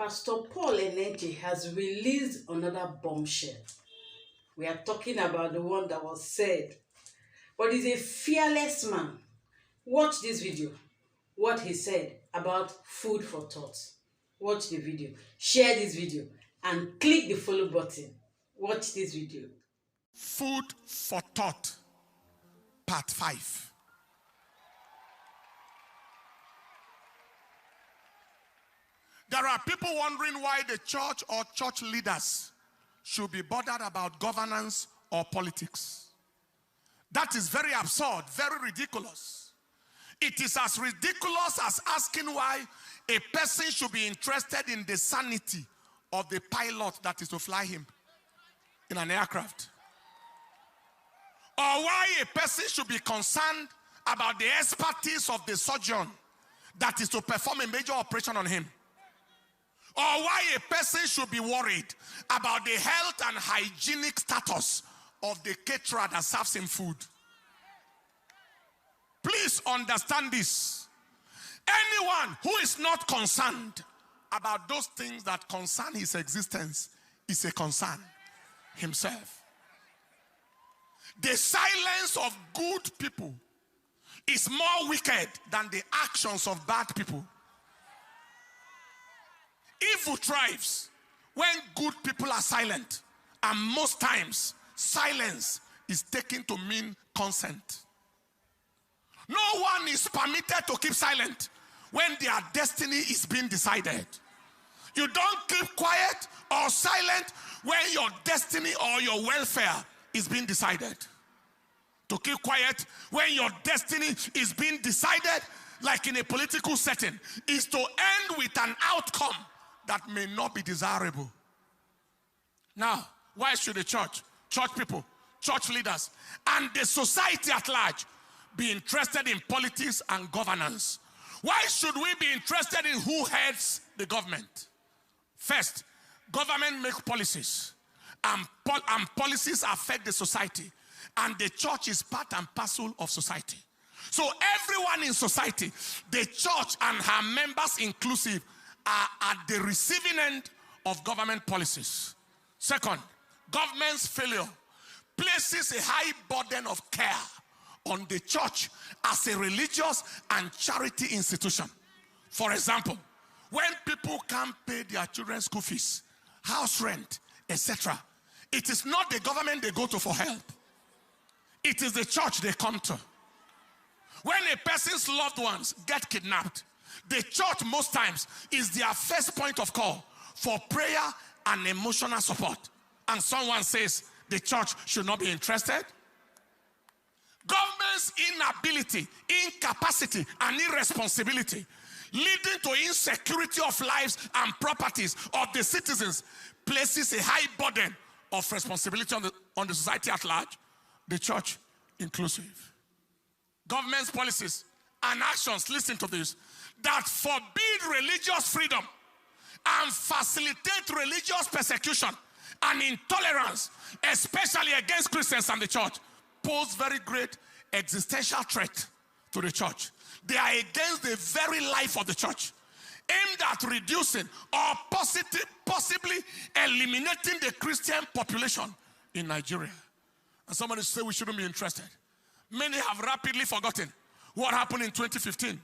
Pastor Paul Enenche has released another bombshell. We are talking about the one that was said, but he's a fearless man. Watch this video. What he said about food for thought. Watch the video. Share this video and click the follow button. Watch this video. Food for thought, part 5. There are people wondering why the church or church leaders should be bothered about governance or politics. That is very absurd, very ridiculous. It is as ridiculous as asking why a person should be interested in the sanity of the pilot that is to fly him in an aircraft. Or why a person should be concerned about the expertise of the surgeon that is to perform a major operation on him. Or why a person should be worried about the health and hygienic status of the caterer that serves him food. Please understand this. Anyone who is not concerned about those things that concern his existence is a concern himself. The silence of good people is more wicked than the actions of bad people. Evil thrives when good people are silent, and most times silence is taken to mean consent. No one is permitted to keep silent when their destiny is being decided. You don't keep quiet or silent when your destiny or your welfare is being decided. To keep quiet when your destiny is being decided, like in a political setting, is to end with an outcome that may not be desirable. Now, why should the church people, church leaders, and the society at large be interested in politics and governance? Why should we be interested in who heads the government? First, government make policies, and policies affect the society, and the church is part and parcel of society. So everyone in society, the church and her members inclusive, are at the receiving end of government policies. Second, government's failure places a high burden of care on the church as a religious and charity institution. For example, when people can't pay their children's school fees, house rent, etc., it is not the government they go to for help. It is the church they come to. When a person's loved ones get kidnapped, the church most times is their first point of call for prayer and emotional support. And someone says the church should not be interested. Government's inability, incapacity, and irresponsibility leading to insecurity of lives and properties of the citizens places a high burden of responsibility on the society at large, the church inclusive. Government's policies and actions, listen to this, that forbid religious freedom and facilitate religious persecution and intolerance, especially against Christians and the church, pose very great existential threat to the church. They are against the very life of the church, aimed at reducing or possibly eliminating the Christian population in Nigeria. And somebody say we shouldn't be interested. Many have rapidly forgotten what happened in 2015.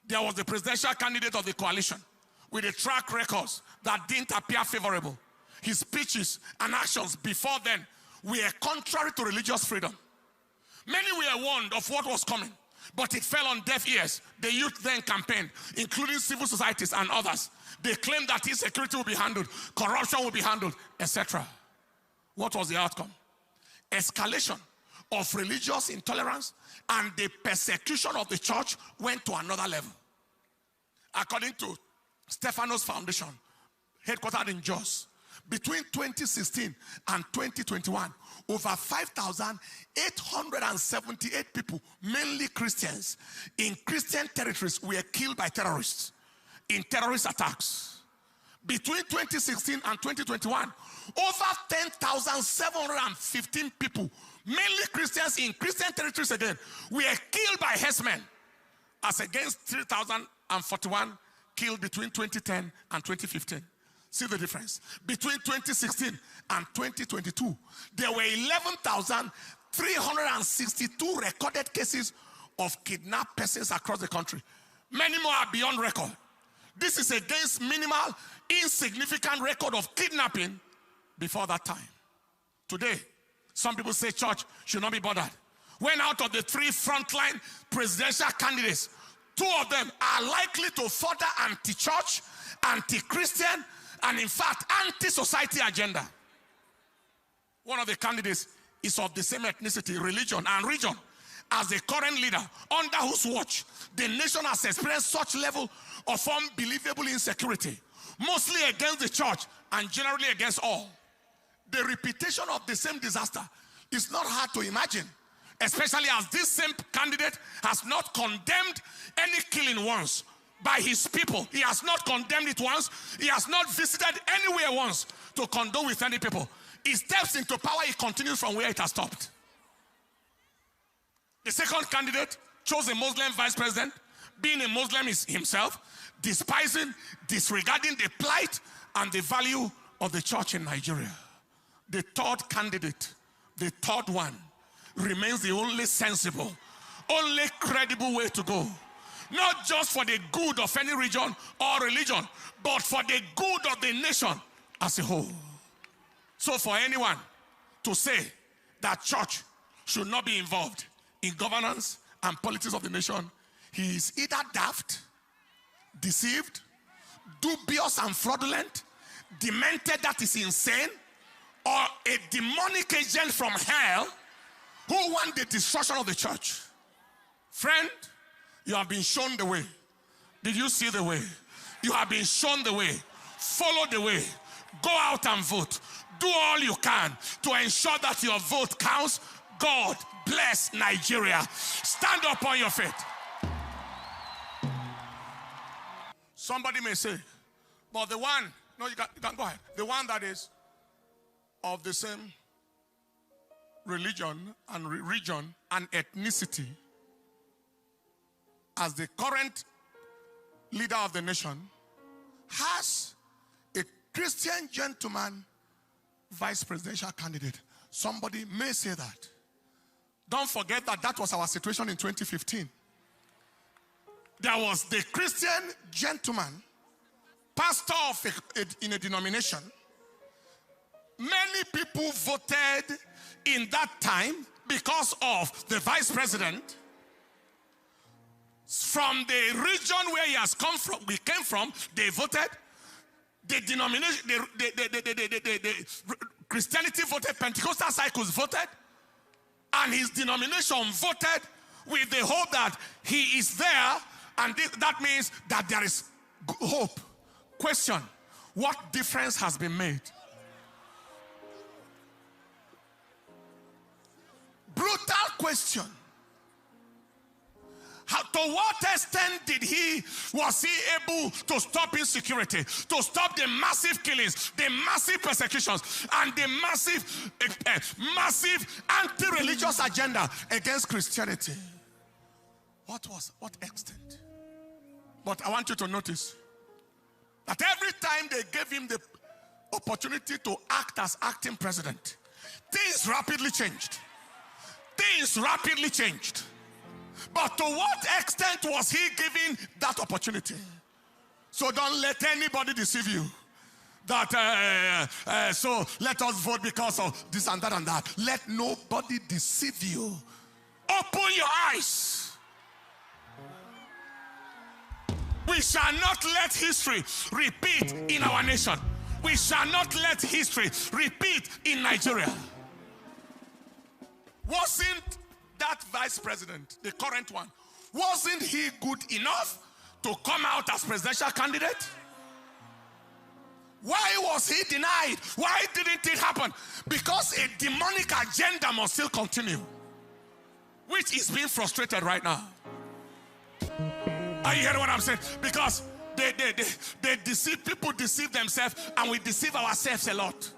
There was the presidential candidate of the coalition with a track records that didn't appear favorable. His speeches and actions before then were contrary to religious freedom. Many were warned of what was coming, but it fell on deaf ears. The youth then campaigned, including civil societies and others. They claimed that insecurity will be handled, corruption will be handled, etc. What was the outcome? Escalation of religious intolerance and the persecution of the church went to another level. According to Stephanos Foundation, headquartered in Jos, between 2016 and 2021, over 5,878 people, mainly Christians, in Christian territories were killed by terrorists in terrorist attacks. Between 2016 and 2021, over 10,715 people, mainly Christians in Christian territories again, were killed by herdsmen, as against 3,041 killed between 2010 and 2015. See the difference. Between 2016 and 2022, there were 11,362 recorded cases of kidnapped persons across the country. Many more are beyond record. This is against minimal, insignificant record of kidnapping before that time. Today, some people say church should not be bothered. When out of the 3 frontline presidential candidates, 2 of them are likely to further anti-church, anti-Christian, and in fact, anti-society agenda. One of the candidates is of the same ethnicity, religion, and region as the current leader, under whose watch the nation has experienced such level of unbelievable insecurity, mostly against the church and generally against all. The repetition of the same disaster is not hard to imagine, especially as this same candidate has not condemned any killing once by his people. He has not condemned it once. He has not visited anywhere once to condone with any people. He steps into power, he continues from where it has stopped. The second candidate chose a Muslim vice president, being a Muslim himself, despising, disregarding the plight and the value of the church in Nigeria. The third candidate, the third one, remains the only sensible, only credible way to go. Not just for the good of any region or religion, but for the good of the nation as a whole. So for anyone to say that church should not be involved in governance and politics of the nation, he is either daft, deceived, dubious and fraudulent, demented, that is insane, or a demonic agent from hell who want the destruction of the church. Friend, you have been shown the way. Did you see the way? You have been shown the way. Follow the way. Go out and vote. Do all you can to ensure that your vote counts. God bless Nigeria. Stand up on your feet. Somebody may say, but the one, no, you can go ahead. The one that is of the same religion and region and ethnicity as the current leader of the nation has a Christian gentleman vice presidential candidate. Somebody may say that. Don't forget that that was our situation in 2015. There was the Christian gentleman, pastor of in a denomination. Many people voted in that time because of the vice president. From the region where he has come from, we came from, they voted. The denomination, the Christianity voted, Pentecostal cycles voted, and his denomination voted with the hope that he is there, and that means that there is hope. Question: what difference has been made? Brutal question. To what extent was he able to stop insecurity, to stop the massive killings, the massive persecutions, and the massive anti-religious agenda against Christianity? What extent? But I want you to notice that every time they gave him the opportunity to act as acting president, things rapidly changed. Things rapidly changed. But to what extent was he given that opportunity? So don't let anybody deceive you. That so let us vote because of this and that and that. Let nobody deceive you. Open your eyes. We shall not let history repeat in our nation. We shall not let history repeat in Nigeria. Wasn't that vice president, the current one, wasn't he good enough to come out as presidential candidate? Why was he denied? Why didn't it happen? Because a demonic agenda must still continue, which is being frustrated right now. Are you hearing what I'm saying? Because they deceive, people deceive themselves, and we deceive ourselves a lot.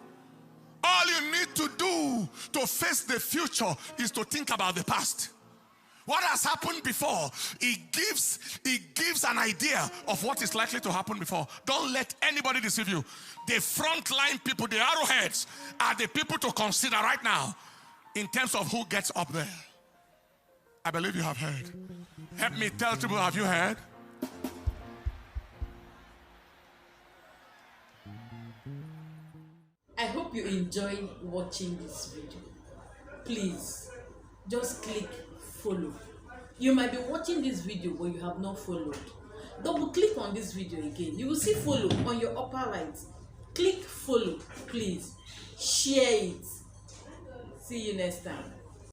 All you need to do to face the future is to think about the past. What has happened before, it gives an idea of what is likely to happen before. Don't let anybody deceive you. The frontline people, the arrowheads, are the people to consider right now in terms of who gets up there. I believe you have heard. Help me tell people, have you heard? I hope you enjoyed watching this video. Please, just click follow. You might be watching this video but you have not followed. Double click on this video again. You will see follow on your upper right. Click follow, please. Share it. See you next time.